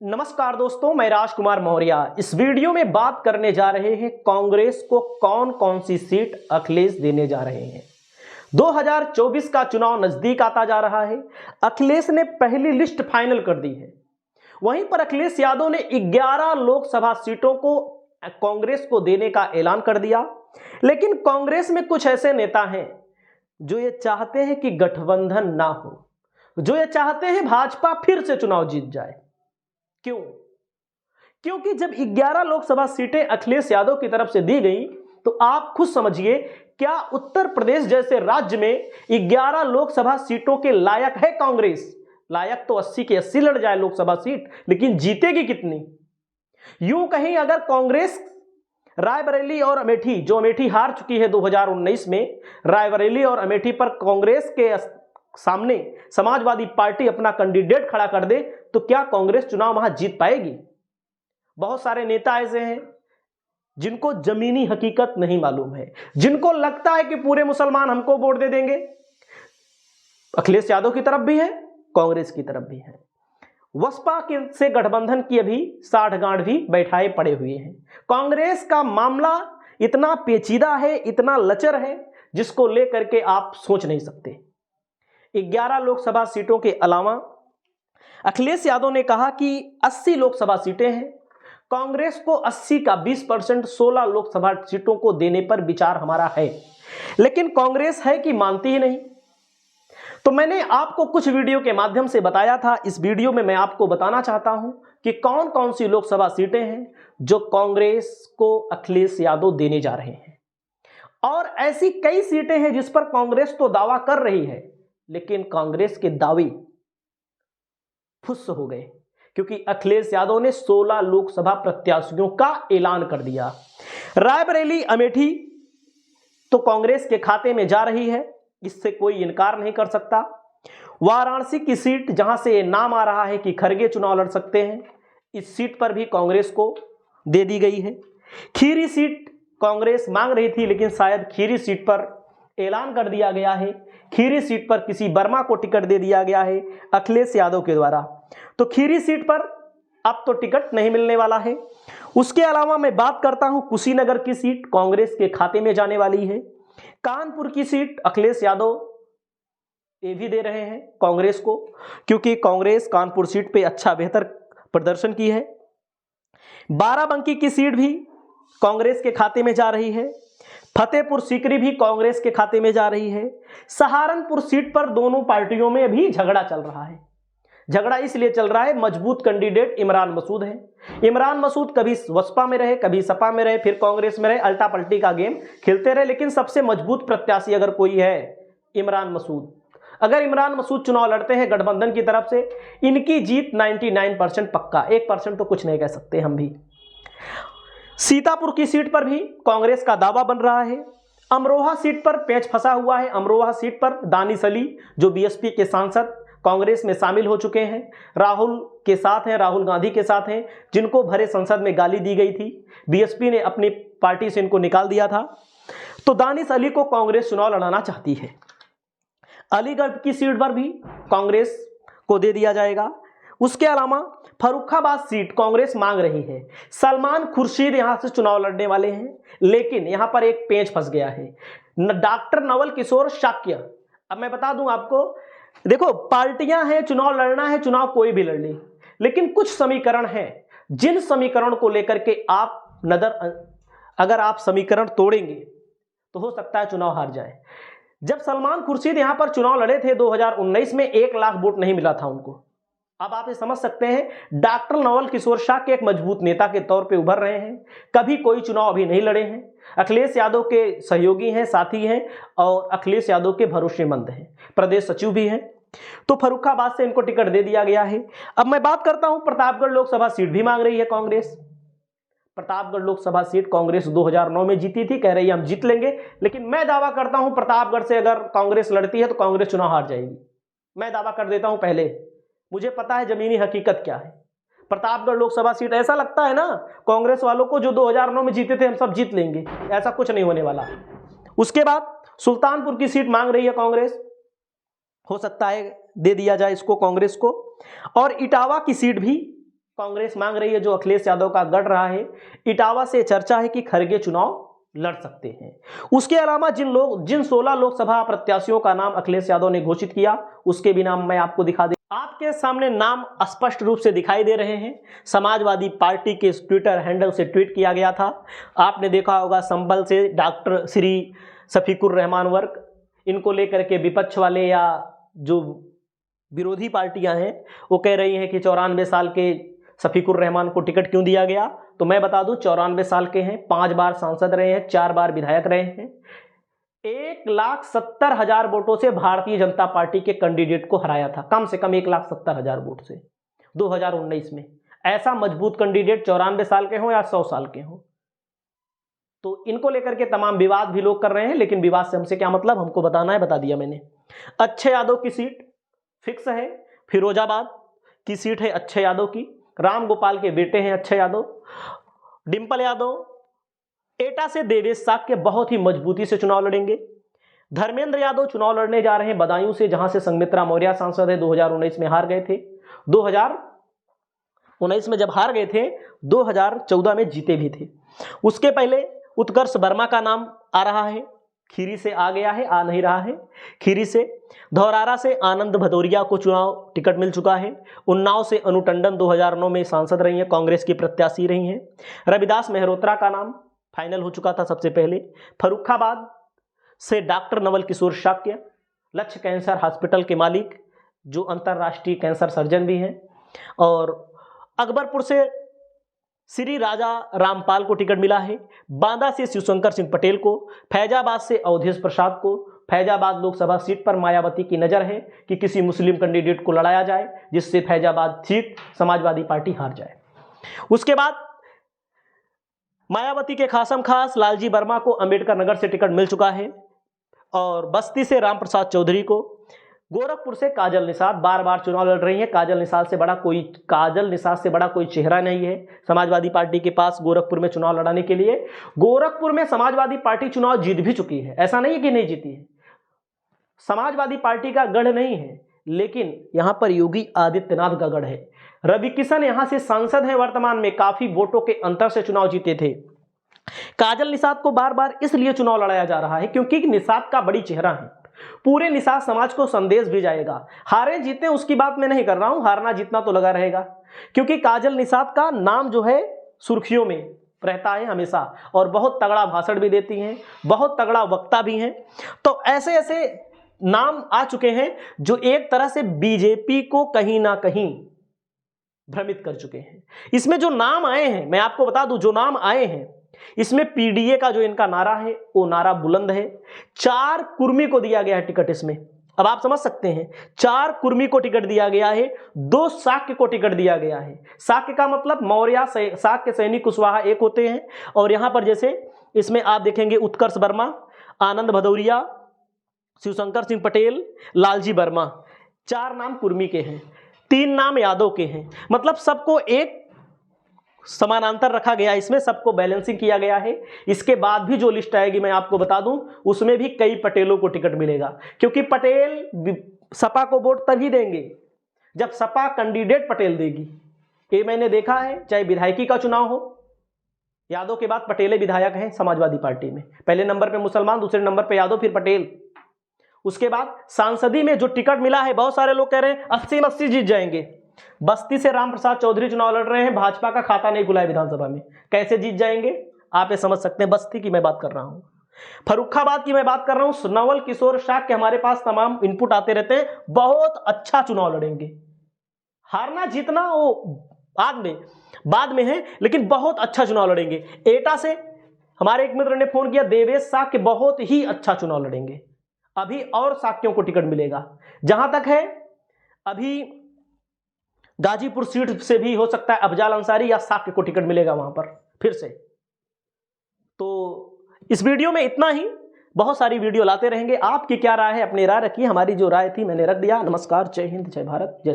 नमस्कार दोस्तों, मैं राजकुमार मौर्य। इस वीडियो में बात करने जा रहे हैं कांग्रेस को कौन कौन सी सीट अखिलेश देने जा रहे हैं। 2024 का चुनाव नजदीक आता जा रहा है। अखिलेश ने पहली लिस्ट फाइनल कर दी है। वहीं पर अखिलेश यादव ने 11 लोकसभा सीटों को कांग्रेस को देने का ऐलान कर दिया। लेकिन कांग्रेस में कुछ ऐसे नेता हैं जो ये चाहते हैं कि गठबंधन ना हो, जो ये चाहते हैं भाजपा फिर से चुनाव जीत जाए। क्यों? क्योंकि जब 11 लोकसभा सीटें अखिलेश यादव की तरफ से दी गई तो आप खुद समझिए, क्या उत्तर प्रदेश जैसे राज्य में 11 लोकसभा सीटों के लायक है कांग्रेस? लायक तो 80 की 80 लड़ जाए लोकसभा सीट, लेकिन जीतेगी कितनी? यूं कहीं अगर कांग्रेस रायबरेली और अमेठी, जो अमेठी हार चुकी है 2019 में, रायबरेली और अमेठी पर कांग्रेस के सामने समाजवादी पार्टी अपना कैंडिडेट खड़ा कर दे तो क्या कांग्रेस चुनाव वहां जीत पाएगी? बहुत सारे नेता ऐसे हैं जिनको जमीनी हकीकत नहीं मालूम है, जिनको लगता है कि पूरे मुसलमान हमको वोट दे देंगे। अखिलेश यादव की तरफ भी है, कांग्रेस की तरफ भी है। बसपा से गठबंधन की अभी साठगांठ भी बैठाए पड़े हुए हैं। कांग्रेस का मामला इतना पेचीदा है, इतना लचर है, जिसको लेकर के आप सोच नहीं सकते। 11 लोकसभा सीटों के अलावा अखिलेश यादव ने कहा कि 80 लोकसभा सीटें हैं। कांग्रेस को 80 का 20% 16 लोकसभा सीटों को देने पर विचार हमारा है, लेकिन कांग्रेस है कि मानती ही नहीं। तो मैंने आपको कुछ वीडियो के माध्यम से बताया था। इस वीडियो में मैं आपको बताना चाहता हूं कि कौन कौन सी लोकसभा सीटें हैं जो कांग्रेस को अखिलेश यादव देने जा रहे हैं। और ऐसी कई सीटें हैं जिस पर कांग्रेस तो दावा कर रही है, लेकिन कांग्रेस के दावे फुस हो गए, क्योंकि अखिलेश यादव ने 16 लोकसभा प्रत्याशियों का ऐलान कर दिया। रायबरेली अमेठी तो कांग्रेस के खाते में जा रही है, इससे कोई इनकार नहीं कर सकता। वाराणसी की सीट, जहां से नाम आ रहा है कि खरगे चुनाव लड़ सकते हैं, इस सीट पर भी कांग्रेस को दे दी गई है। खीरी सीट कांग्रेस मांग रही थी, लेकिन शायद खीरी सीट पर ऐलान कर दिया गया है। खीरी सीट पर किसी वर्मा को टिकट दे दिया गया है अखिलेश यादव के द्वारा, तो खीरी सीट पर अब तो टिकट नहीं मिलने वाला है। उसके अलावा मैं बात करता हूं, कुशीनगर की सीट कांग्रेस के खाते में जाने वाली है। कानपुर की सीट अखिलेश यादव ये भी दे रहे हैं कांग्रेस को, क्योंकि कांग्रेस कानपुर सीट पे अच्छा बेहतर प्रदर्शन की है। बाराबंकी की सीट भी कांग्रेस के खाते में जा रही है। फतेहपुर सीकरी भी कांग्रेस के खाते में जा रही है। सहारनपुर सीट पर दोनों पार्टियों में अभी झगड़ा चल रहा है। झगड़ा इसलिए चल रहा है, मजबूत कैंडिडेट इमरान मसूद है। इमरान मसूद कभी बसपा में रहे, कभी सपा में रहे, फिर कांग्रेस में रहे, अल्टा पल्टी का गेम खेलते रहे, लेकिन सबसे मजबूत प्रत्याशी अगर कोई है, इमरान मसूद। अगर इमरान मसूद चुनाव लड़ते हैं गठबंधन की तरफ से, इनकी जीत 99% पक्का, 1% तो कुछ नहीं कह सकते हम भी। सीतापुर की सीट पर भी कांग्रेस का दावा बन रहा है। अमरोहा सीट पर पेच फंसा हुआ है। अमरोहा सीट पर दानिश अली, जो बीएसपी के सांसद कांग्रेस में शामिल हो चुके हैं, राहुल के साथ हैं, राहुल गांधी के साथ हैं, जिनको भरे संसद में गाली दी गई थी। बीएसपी ने अपनी पार्टी से इनको निकाल दिया था, तो दानिश अली को कांग्रेस चुनाव लड़ाना चाहती है। अलीगढ़ की सीट पर भी कांग्रेस को दे दिया जाएगा। उसके अलावा फर्रुखाबाद सीट कांग्रेस मांग रही है। सलमान खुर्शीद यहां से चुनाव लड़ने वाले हैं, लेकिन यहां पर एक पेंच फंस गया है, डॉक्टर नवल किशोर शाक्य। अब मैं बता दूं आपको, देखो पार्टियां हैं, चुनाव लड़ना है, चुनाव कोई भी लड़ ले, लेकिन कुछ समीकरण हैं, जिन समीकरण को लेकर के आप अगर आप समीकरण तोड़ेंगे तो हो सकता है चुनाव हार जाए। जब सलमान खुर्शीद यहां पर चुनाव लड़े थे 2019 में, 1 लाख वोट नहीं मिला था उनको। अब आप ये समझ सकते हैं, डॉक्टर नवल किशोर शाक्य एक मजबूत नेता के तौर पे उभर रहे हैं, कभी कोई चुनाव अभी नहीं लड़े हैं, अखिलेश यादव के सहयोगी हैं, साथी हैं, और अखिलेश यादव के भरोसेमंद हैं, प्रदेश सचिव भी हैं। तो फर्रुखाबाद से इनको टिकट दे दिया गया है। अब मैं बात करता हूं, प्रतापगढ़ लोकसभा सीट भी मांग रही है कांग्रेस। प्रतापगढ़ लोकसभा सीट कांग्रेस 2009 में जीती थी, कह रही है हम जीत लेंगे, लेकिन मैं दावा करता हूं प्रतापगढ़ से अगर कांग्रेस लड़ती है तो कांग्रेस चुनाव हार जाएगी। मैं दावा कर देता हूं पहले, मुझे पता है जमीनी हकीकत क्या है। प्रतापगढ़ लोकसभा सीट, ऐसा लगता है ना कांग्रेस वालों को जो 2009 में जीते थे हम सब जीत लेंगे, ऐसा कुछ नहीं होने वाला। उसके बाद सुल्तानपुर की सीट मांग रही है कांग्रेस, हो सकता है दे दिया जाए इसको कांग्रेस को। और इटावा की सीट भी कांग्रेस मांग रही है, जो अखिलेश यादव का गढ़ रहा है। इटावा से चर्चा है कि खरगे चुनाव लड़ सकते हैं। उसके अलावा जिन 16 लोकसभा प्रत्याशियों का नाम अखिलेश यादव ने घोषित किया, उसके भी नाम मैं आपको दिखा दे। आपके सामने नाम स्पष्ट रूप से दिखाई दे रहे हैं। समाजवादी पार्टी के ट्विटर हैंडल से ट्वीट किया गया था। आपने देखा होगा संभल से डॉक्टर श्री शफीकुर रहमान वर्क, इनको लेकर के विपक्ष वाले या जो विरोधी पार्टियां हैं वो कह रही हैं कि 94 साल के शफीकुर रहमान को टिकट क्यों दिया गया। तो मैं बता दूं, 94 साल के हैं, 5 बार सांसद रहे हैं, 4 बार विधायक रहे हैं। 1,70,000 वोटों से भारतीय जनता पार्टी के कैंडिडेट को हराया था, कम से कम 1,70,000 वोट से 2019 में। ऐसा मजबूत कैंडिडेट 94 साल के हो या 100 साल के हो। तो इनको लेकर के तमाम विवाद भी लोग कर रहे हैं, लेकिन विवाद से हमसे क्या मतलब, हमको बताना है, बता दिया मैंने। अक्षय यादव की सीट फिक्स है। फिरोजाबाद की सीट है अक्षय यादव की। राम गोपाल के बेटे हैं अक्षय यादव। डिंपल यादव एटा से देवेश साक्य बहुत ही मजबूती से चुनाव लड़ेंगे। धर्मेंद्र यादव चुनाव लड़ने जा रहे हैं बदायूं से, जहां से संघमित्रा मौर्य सांसद है, 2019 में हार गए थे। 2019 में जब हार गए थे, 2014 में जीते भी थे। उसके पहले उत्कर्ष वर्मा का नाम आ रहा है, खीरी से आ गया है, आ नहीं रहा है खीरी से। धौरारा से आनंद भदौरिया को चुनाव टिकट मिल चुका है। उन्नाव से अनु टंडन 2009 में सांसद रही हैं, कांग्रेस की प्रत्याशी रही हैं। रविदास मेहरोत्रा का नाम फाइनल हो चुका था सबसे पहले। फर्रुखाबाद से डॉक्टर नवल किशोर शाक्य, लक्ष्य कैंसर हॉस्पिटल के मालिक, जो अंतर्राष्ट्रीय कैंसर सर्जन भी हैं। और अकबरपुर से श्री राजा रामपाल को टिकट मिला है। बांदा से शिवशंकर सिंह पटेल को, फैजाबाद से अवधेश प्रसाद को। फैजाबाद लोकसभा सीट पर मायावती की नजर है कि किसी मुस्लिम कैंडिडेट को लड़ाया जाए, जिससे फैजाबाद सीट समाजवादी पार्टी हार जाए। उसके बाद मायावती के खासम खास लालजी वर्मा को अंबेडकर नगर से टिकट मिल चुका है। और बस्ती से रामप्रसाद चौधरी को। गोरखपुर से काजल निषाद बार बार चुनाव लड़ रही है। काजल निषाद से बड़ा कोई चेहरा नहीं है समाजवादी पार्टी के पास गोरखपुर में चुनाव लड़ाने के लिए। गोरखपुर में समाजवादी पार्टी चुनाव जीत भी चुकी है, ऐसा नहीं है कि नहीं जीती है। समाजवादी पार्टी का गढ़ नहीं है, लेकिन यहां पर योगी आदित्यनाथ का गढ़ है। रवि किशन यहां से सांसद हैं वर्तमान में, काफी वोटों के अंतर से चुनाव जीते थे। काजल निषाद को बार बार इसलिए चुनाव लड़ाया जा रहा है क्योंकि निषाद का बड़ी चेहरा है। पूरे निषाद समाज को संदेश भी जाएगा। हारे जीते उसकी बात मैं नहीं कर रहा हूं, हारना जीतना तो लगा रहेगा, क्योंकि काजल निषाद का नाम जो है सुर्खियों में रहता है हमेशा, और बहुत तगड़ा भाषण भी देती हैं, बहुत तगड़ा वक्ता भी हैं। तो ऐसे ऐसे नाम आ चुके हैं जो एक तरह से बीजेपी को कहीं ना कहीं भ्रमित कर चुके हैं। इसमें जो नाम आए हैं, मैं आपको बता दूं, जो नाम आए हैं इसमें पीडीए का जो इनका नारा है वो नारा बुलंद है। 4 कुर्मी को दिया गया है टिकट इसमें। अब आप समझ सकते हैं, 4 कुर्मी को टिकट दिया गया है, 2 शाक्य को टिकट दिया गया है। शाक्य का मतलब मौर्य, शाक्य, सैनी, कुशवाहा एक होते हैं। और यहां पर जैसे इसमें आप देखेंगे उत्कर्ष वर्मा, आनंद भदौरिया, शिवशंकर सिंह पटेल, लालजी वर्मा, 4 नाम कुर्मी के हैं, 3 नाम यादव के हैं। मतलब सबको एक समानांतर रखा गया, इसमें सबको बैलेंसिंग किया गया है। इसके बाद भी जो लिस्ट आएगी मैं आपको बता दूं, उसमें भी कई पटेलों को टिकट मिलेगा, क्योंकि पटेल सपा को वोट तभी देंगे जब सपा कैंडिडेट पटेल देगी। ये मैंने देखा है, चाहे विधायकी का चुनाव हो, यादव के बाद पटेले विधायक हैं समाजवादी पार्टी में। पहले नंबर पे मुसलमान, दूसरे नंबर पे यादव, फिर पटेल। उसके बाद सांसदी में जो टिकट मिला है, बहुत सारे लोग कह रहे हैं 80-80 जीत जाएंगे। बस्ती से रामप्रसाद चौधरी चुनाव लड़ रहे हैं, भाजपा का खाता नहीं खुला है विधानसभा में, कैसे जीत जाएंगे आप ये समझ सकते हैं। बस्ती की मैं बात कर रहा हूं, फर्रुखाबाद की मैं बात कर रहा हूं। नवल किशोर शाक्य, हमारे पास तमाम इनपुट आते रहते हैं, बहुत अच्छा चुनाव लड़ेंगे। हारना जीतना वो बाद में है, लेकिन बहुत अच्छा चुनाव लड़ेंगे। एटा से हमारे एक मित्र ने फोन किया, देवेश शाक्य बहुत ही अच्छा चुनाव लड़ेंगे। अभी और शाक्यों को टिकट मिलेगा। जहां तक है, अभी गाजीपुर सीट से भी हो सकता है अफजाल अंसारी या शाक्य को टिकट मिलेगा वहां पर फिर से। तो इस वीडियो में इतना ही, बहुत सारी वीडियो लाते रहेंगे। आपकी क्या राय है, अपनी राय रखिए। हमारी जो राय थी मैंने रख दिया। नमस्कार, जय हिंद, जय भारत, जय